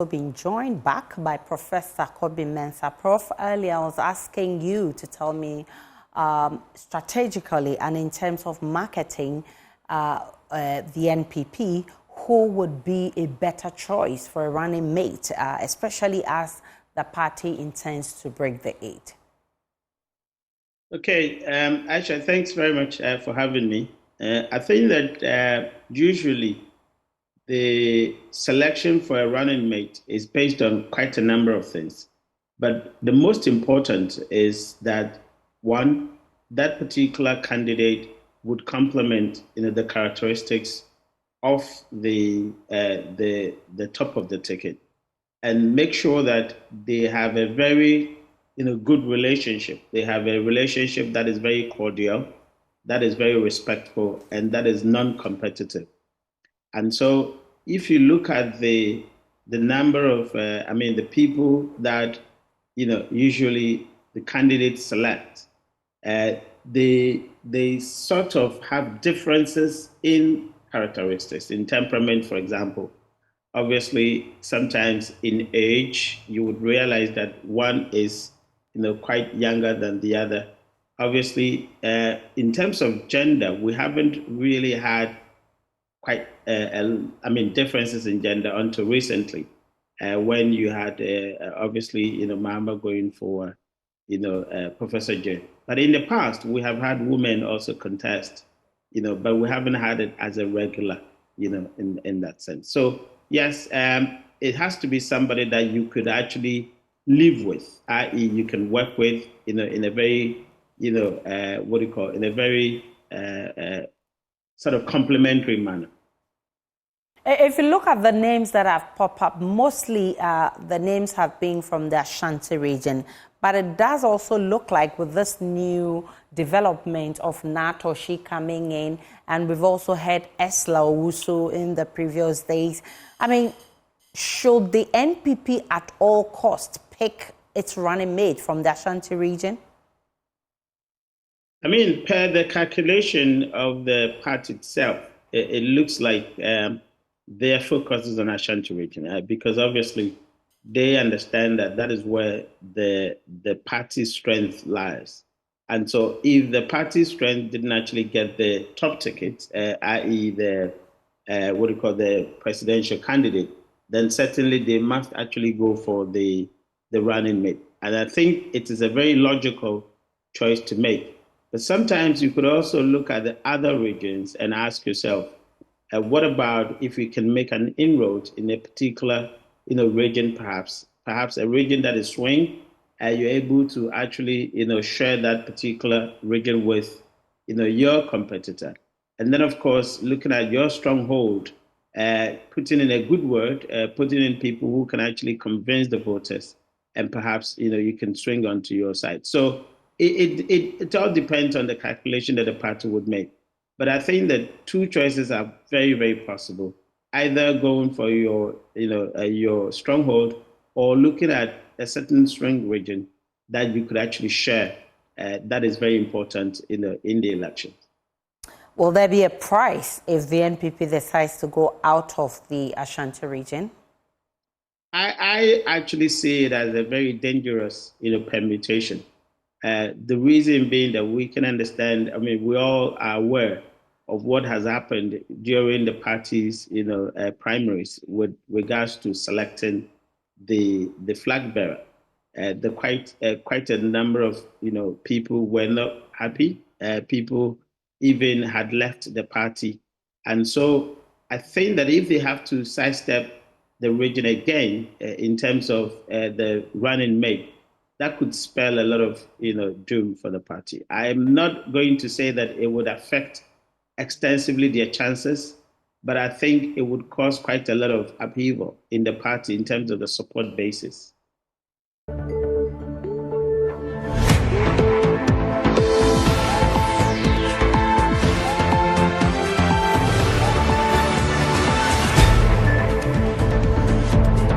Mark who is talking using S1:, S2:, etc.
S1: Being joined back by Professor Kobe Mensah. Prof, earlier I was asking you to tell me strategically and in terms of marketing the NPP, who would be a better choice for a running mate, especially as the party intends to break the eight?
S2: Okay, Aisha, thanks very much for having me. I think that usually the selection for a running mate is based on quite a number of things. But the most important is that one, that particular candidate would complement the characteristics of the top of the ticket and make sure that they have a very good relationship. They have a relationship that is very cordial, that is very respectful, and that is non-competitive. And so, if you look at the number of, the people that usually the candidates select, they sort of have differences in characteristics, in temperament, for example. Obviously, sometimes in age, you would realize that one is quite younger than the other. Obviously, in terms of gender, we haven't really had quite, differences in gender until recently, when you had obviously, Mama going for, Professor Jane. But in the past, we have had women also contest, but we haven't had it as a regular, in that sense. So yes, it has to be somebody that you could actually live with, i.e., you can work with, in a very, in a very sort of complementary manner.
S1: If you look at the names that have popped up, mostly the names have been from the Ashanti region. But it does also look like with this new development of Natoshi coming in, and we've also had Esla Owusu in the previous days. I mean, should the NPP at all costs pick its running mate from the Ashanti region?
S2: I mean, per the calculation of the party itself, it looks like their focus is on Ashanti region, because obviously they understand that that is where the party's strength lies. And so if the party's strength didn't actually get the top ticket, i.e. the the presidential candidate, then certainly they must actually go for the running mate. And I think it is a very logical choice to make. But sometimes you could also look at the other regions and ask yourself, what about if we can make an inroad in a particular region, perhaps a region that is swing, you're able to actually share that particular region with your competitor. And then, of course, looking at your stronghold, putting in a good word, putting in people who can actually convince the voters, and perhaps you can swing onto your side. So it all depends on the calculation that the party would make. But I think that two choices are very, very possible. Either going for your stronghold, or looking at a certain strong region that you could actually share. That is very important in the elections.
S1: Will there be a price if the NPP decides to go out of the Ashanti region?
S2: I actually see it as a very dangerous permutation. The reason being that we can understand, we all are aware of what has happened during the party's, primaries with regards to selecting the flag bearer. Quite a number of, people were not happy. People even had left the party. And so I think that if they have to sidestep the region again, in terms of the running mate, that could spell a lot of doom for the party. I am not going to say that it would affect extensively their chances, but I think it would cause quite a lot of upheaval in the party in terms of the support basis.